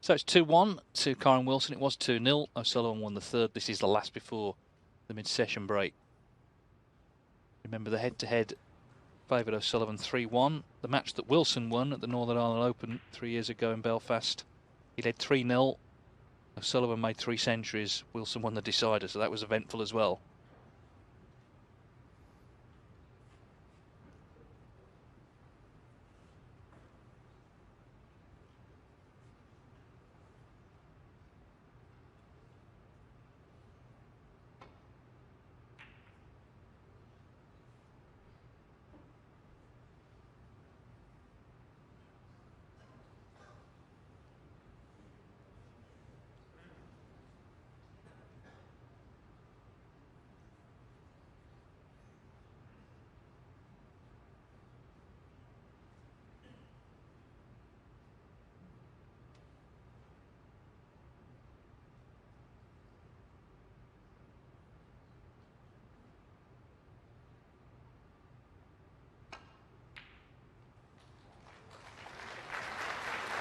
So it's 2-1 to Kyren Wilson. It was 2-0. O'Sullivan won the third. This is the last before the mid-session break. Remember, the head-to-head favoured O'Sullivan 3-1. The match that Wilson won at the Northern Ireland Open 3 years ago in Belfast, he led 3-0. O'Sullivan made 3 centuries. Wilson won the decider, so that was eventful as well.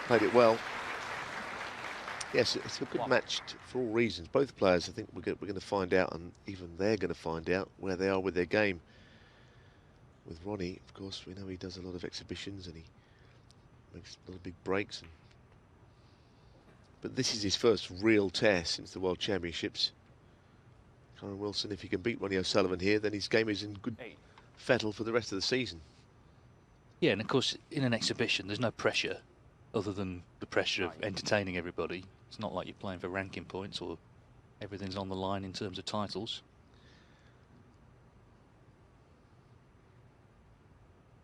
Played it well. Yes, it's a good match for all reasons. Both players, I think we're going to find out, and even they're going to find out where they are with their game. With Ronnie, of course, we know he does a lot of exhibitions and he makes a lot of big breaks. But this is his first real test since the World Championships. Kyren Wilson, if he can beat Ronnie O'Sullivan here, then his game is in good fettle for the rest of the season. Yeah, and of course, in an exhibition, there's no pressure other than the pressure of entertaining everybody. It's not like you're playing for ranking points or everything's on the line in terms of titles.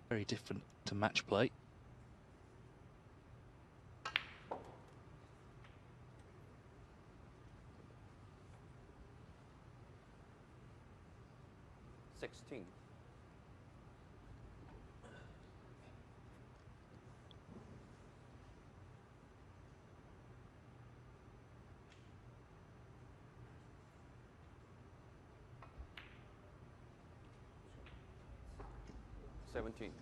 Very different to match play. I think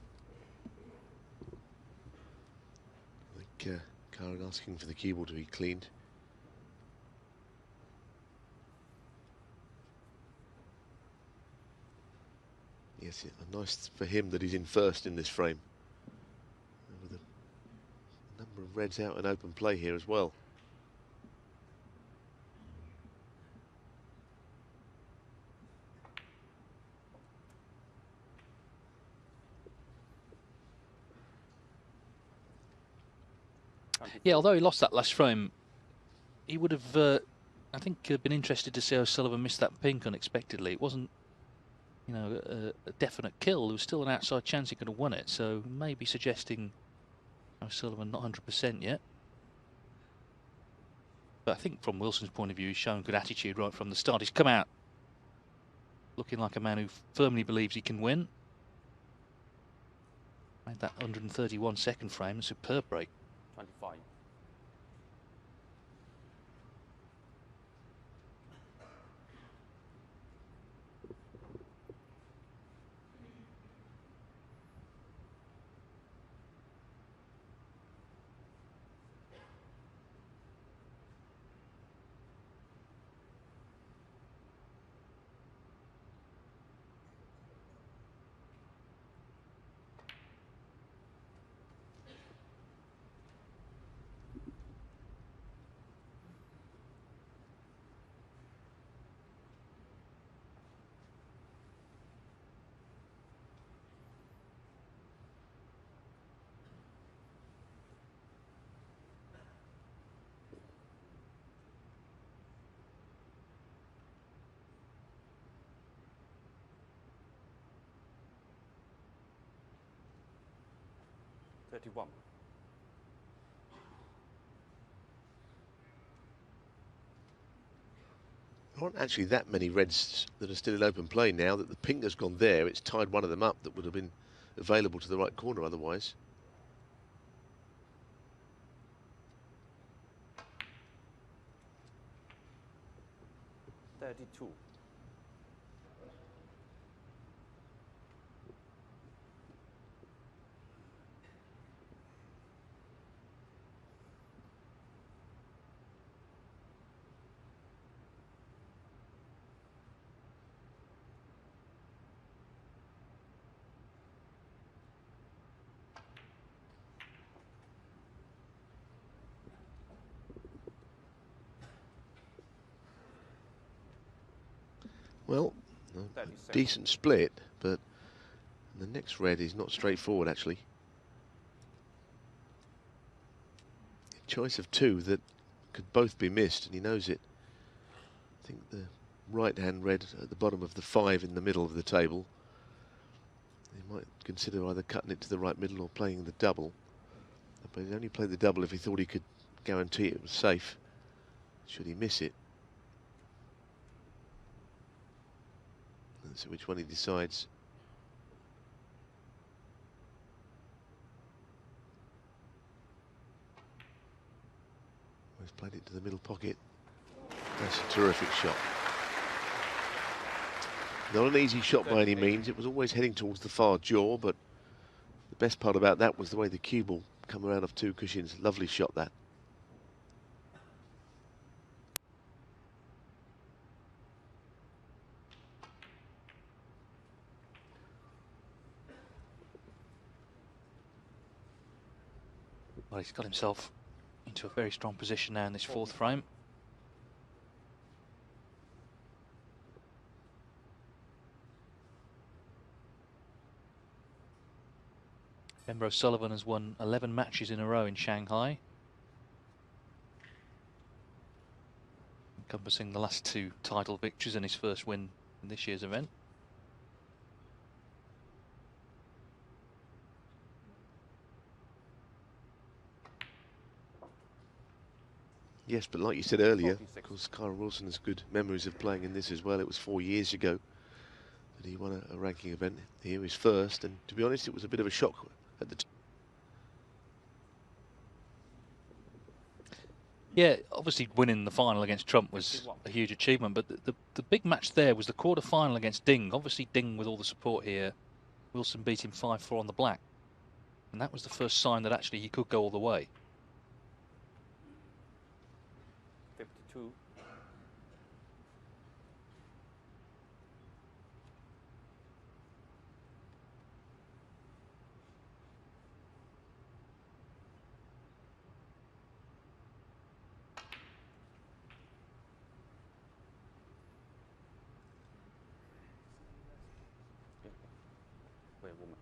Kyren asking for the cue ball to be cleaned. Yes, nice for him that he's in first in this frame. With a number of reds out in open play here as well. Yeah, although he lost that last frame, he would have, I think, been interested to see O'Sullivan miss that pink unexpectedly. It wasn't, you know, a definite kill. There was still an outside chance he could have won it, so maybe suggesting O'Sullivan not 100% yet. But I think from Wilson's point of view, he's shown good attitude right from the start. He's come out looking like a man who firmly believes he can win. Made that 131 second frame, a superb break. 25. $31. There aren't actually that many reds that are still in open play now that the pink has gone there. It's tied one of them up that would have been available to the right corner otherwise. $32. Well, a decent split, but the next red is not straightforward, actually. A choice of two that could both be missed, and he knows it. I think the right-hand red at the bottom of the 5 in the middle of the table. He might consider either cutting it to the right middle or playing the double. But he'd only play the double if he thought he could guarantee it was safe, should he miss it. Let's see which one he decides. He's played it to the middle pocket. That's a terrific shot. Not an easy shot by any means. It was always heading towards the far jaw, but the best part about that was the way the cue ball come around off 2 cushions. Lovely shot, that. Well, he's got himself into a very strong position now in this 4th frame. Remember, O'Sullivan has won 11 matches in a row in Shanghai, encompassing the last 2 title victories and his first win in this year's event. Yes, but like you said earlier, of course, Kyren Wilson has good memories of playing in this as well. It was 4 years ago that he won a ranking event. Here his first, and to be honest, it was a bit of a shock at the time. Yeah, obviously winning the final against Trump was a huge achievement, but the big match there was the quarter-final against Ding. Obviously Ding with all the support here. Wilson beat him 5-4 on the black. And that was the first sign that actually he could go all the way. 52. Wait, woman.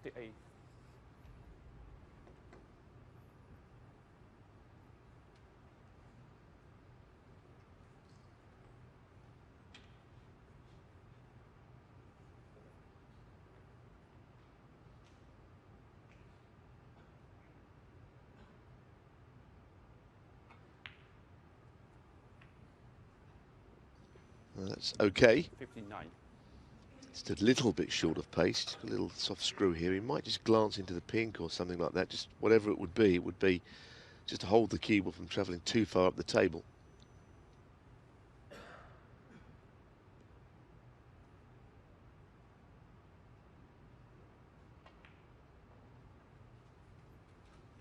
$58. That's okay. 59. Just a little bit short of pace, just a little soft screw here. He might just glance into the pink or something like that, just whatever it would be just to hold the cue ball from travelling too far up the table.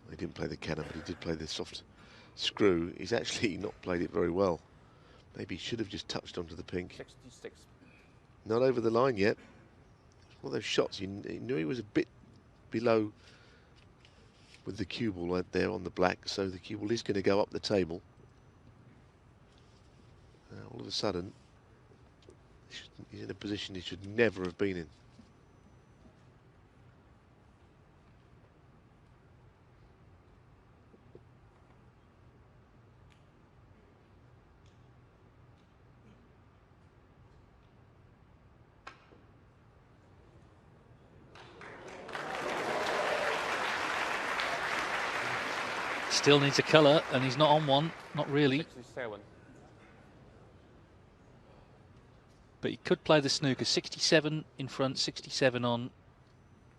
He didn't play the cannon, but he did play the soft screw. He's actually not played it very well. Maybe he should have just touched onto the pink. 66. Not over the line yet. One of those shots, he knew he was a bit below with the cue ball right there on the black, so the cue ball is going to go up the table. All of a sudden, he's in a position he should never have been in. Still needs a colour, and he's not on one, not really. 67. But he could play the snooker. 67 in front, 67 on.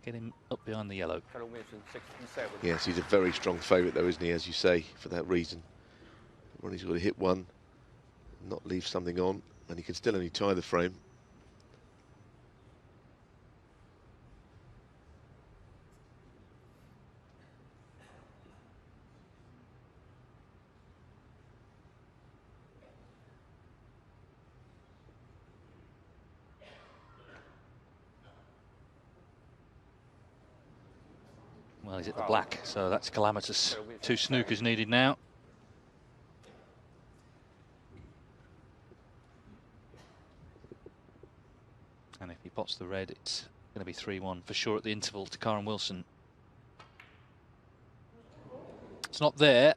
Get him up behind the yellow. Kyren Wilson, 67. Yes, he's a very strong favourite though, isn't he, as you say, for that reason. Ronnie's got to hit one, not leave something on, and he can still only tie the frame. Well, he's at the black, so that's calamitous. 2 snookers needed now. And if he pots the red, it's going to be 3-1 for sure at the interval to Kyren Wilson. It's not there.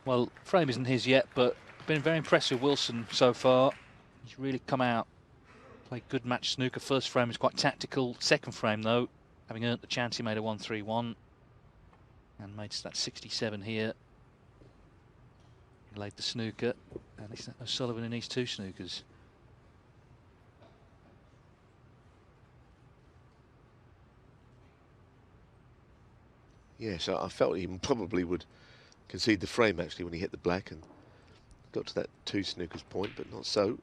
Well, frame isn't his yet, but been very impressed with Wilson so far. He's really come out, played good match snooker. First frame was quite tactical. Second frame, though, having earned the chance, he made a 1-3-1 and made that 67 here. He laid the snooker, and it's O'Sullivan in these 2 snookers. Yes, I felt he probably would concede the frame actually when he hit the black and got to that 2 snookers point, but not so.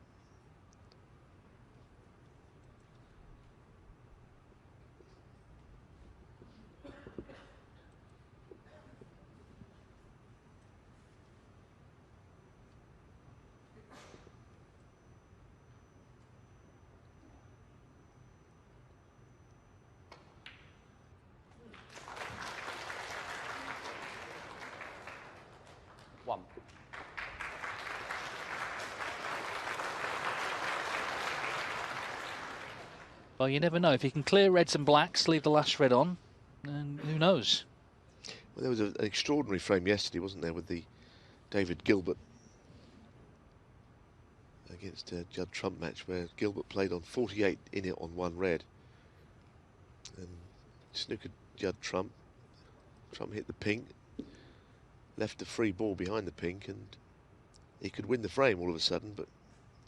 Well, you never know. If he can clear reds and blacks, leave the last red on, and who knows? Well, there was an extraordinary frame yesterday, wasn't there, with the David Gilbert against Judd Trump match, where Gilbert played on 48 in it on 1 red. And snookered Judd Trump. Trump hit the pink, left a free ball behind the pink, and he could win the frame all of a sudden, but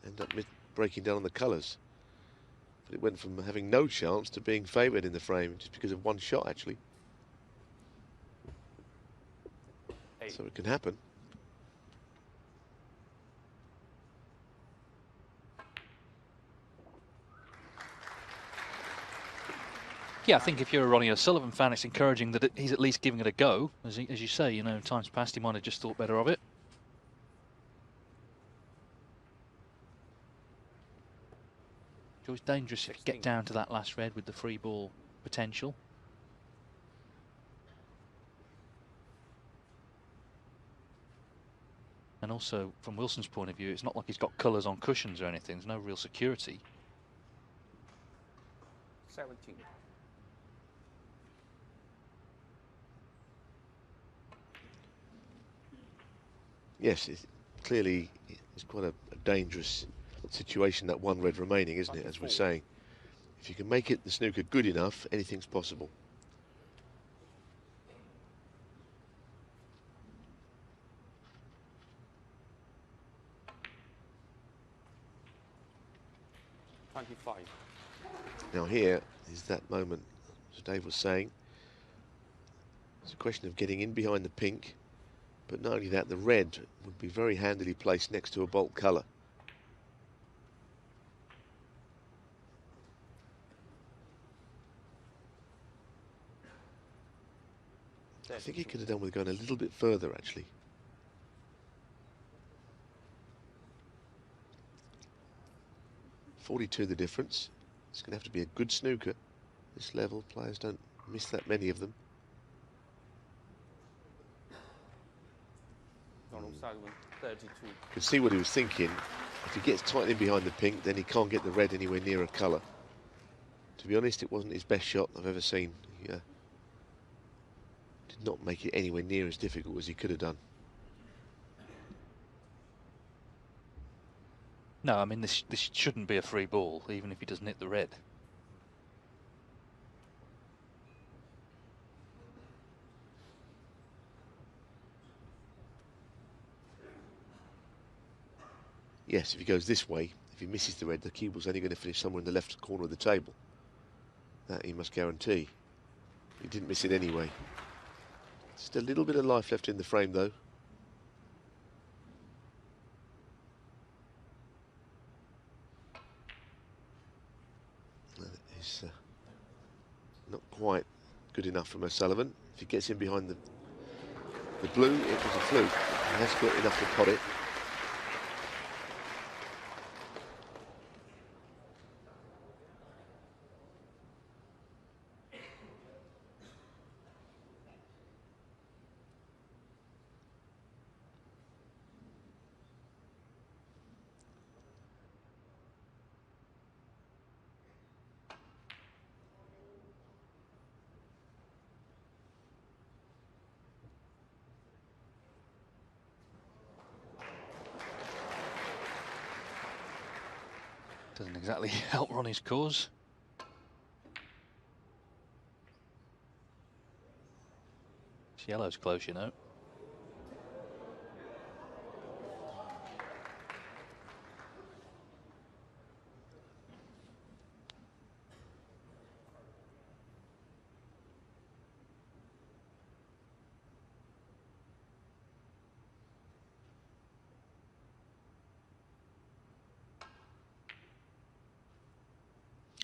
end up breaking down on the colours. But it went from having no chance to being favoured in the frame just because of 1 shot, actually. So it can happen. Yeah, I think if you're a Ronnie O'Sullivan fan, it's encouraging that he's at least giving it a go. As you say, you know, in times past he might have just thought better of it. It's always dangerous if you get down to that last red with the free ball potential. And also, from Wilson's point of view, it's not like he's got colours on cushions or anything. There's no real security. 17. Yes, clearly it's quite a dangerous situation, that 1 red remaining, isn't it, as we're saying. If you can make it the snooker good enough, anything's possible. Now here is that moment, as Dave was saying. It's a question of getting in behind the pink, but not only that, the red would be very handily placed next to a bolt colour. I think he could have done with going a little bit further, actually. .42 the difference. It's going to have to be a good snooker. This level, players don't miss that many of them. O'Sullivan, 32. You can see what he was thinking. If he gets tight in behind the pink, then he can't get the red anywhere near a colour. To be honest, it wasn't his best shot I've ever seen. He did not make it anywhere near as difficult as he could have done. No, I mean, this shouldn't be a free ball, even if he doesn't hit the red. Yes, if he goes this way, if he misses the red, the cue ball's only going to finish somewhere in the left corner of the table. That he must guarantee. He didn't miss it anyway. Just a little bit of life left in the frame, though. That is not quite good enough from O'Sullivan. If he gets in behind the blue, it was a fluke. He has got enough to pot it. Doesn't exactly help Ronnie's cause. It's yellow's close, you know.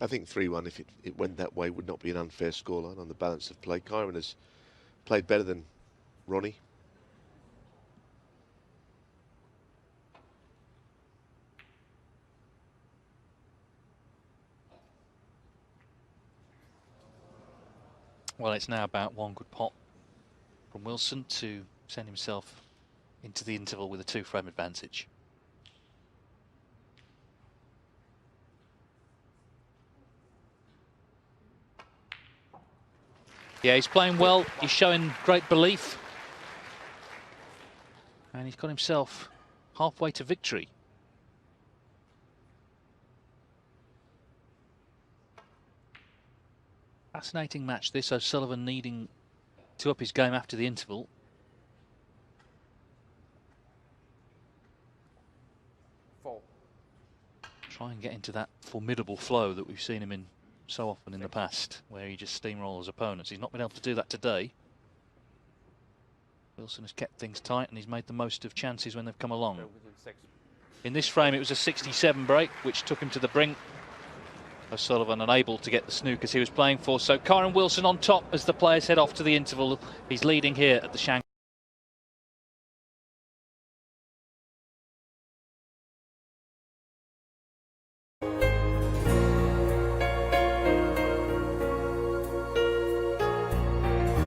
I think 3-1, if it went that way, would not be an unfair scoreline on the balance of play. Kyren has played better than Ronnie. Well, it's now about one good pot from Wilson to send himself into the interval with a 2-frame advantage. Yeah, he's playing well, he's showing great belief. And he's got himself halfway to victory. Fascinating match this, O'Sullivan needing to up his game after the interval. Try and get into that formidable flow that we've seen him in so often in the past, where he just steamrolls opponents. He's not been able to do that today. Wilson has kept things tight and he's made the most of chances when they've come along. In this frame it was a 67 break which took him to the brink. O'Sullivan unable to get the snookers he was playing for. So Kyren Wilson on top as the players head off to the interval. He's leading here at the Shanghai.